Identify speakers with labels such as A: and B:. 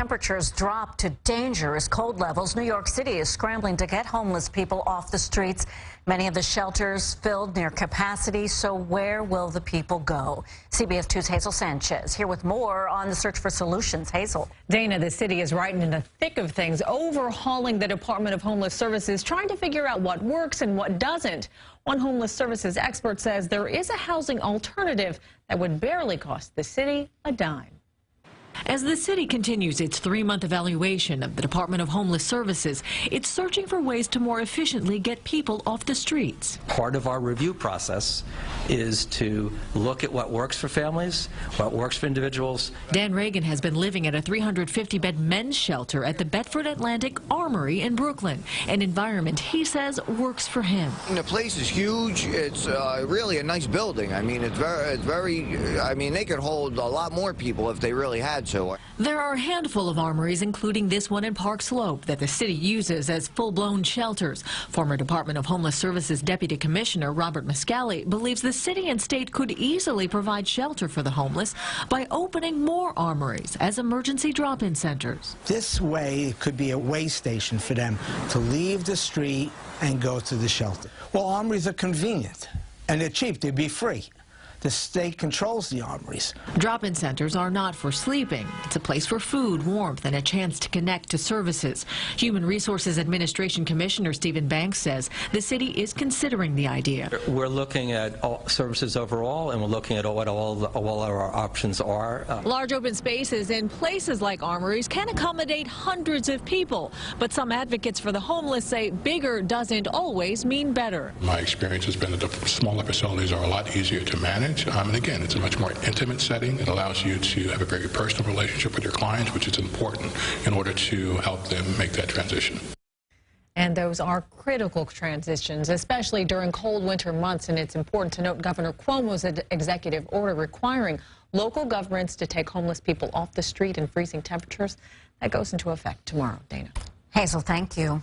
A: temperatures drop to dangerous cold levels, New York City is scrambling to get homeless people off the streets. Many of the shelters filled near capacity, so where will the people go? CBS 2's Hazel Sanchez here with more on the search for solutions. Hazel.
B: Dana, the city is right in the thick of things, overhauling the Department of Homeless Services, trying to figure out what works and what doesn't. One homeless services expert says there is a housing alternative that would barely cost the city a dime.
C: As the city continues its 3-month evaluation of the Department of Homeless Services, it's searching for ways to more efficiently get people off the streets.
D: Part of our review process is to look at what works for families, what works for individuals.
C: Dan Reagan has been living at a 350-bed men's shelter at the Bedford Atlantic Armory in Brooklyn, an environment he says works for him.
E: The place is huge. It's really a nice building. I mean, it's very, I mean, they could hold a lot more people if they really had to.
C: There are a handful of armories, including this one in Park Slope, that the city uses as full-blown shelters. Former Department of Homeless Services Deputy Commissioner Robert Muscali believes the city and state could easily provide shelter for the homeless by opening more armories as emergency drop-in centers.
F: This way, it could be a way station for them to leave the street and go to the shelter. Well, armories are convenient, and they're cheap. They'd be free. The state controls the armories.
C: Drop-in centers are not for sleeping. It's a place for food, warmth, and a chance to connect to services. Human Resources Administration Commissioner Stephen Banks says the city is considering the idea.
D: We're looking at all services overall, and we're looking at what all our options are.
C: Large open spaces in places like armories can accommodate hundreds of people, but some advocates for the homeless say bigger doesn't always mean better.
G: My experience has been that the smaller facilities are a lot easier to manage. And again, it's a much more intimate setting. It allows you to have a very personal relationship with your clients, which is important in order to help them make that transition.
B: And those are critical transitions, especially during cold winter months. And it's important to note Governor Cuomo's executive order requiring local governments to take homeless people off the street in freezing temperatures. That goes into effect tomorrow. Dana.
A: Hazel, thank you.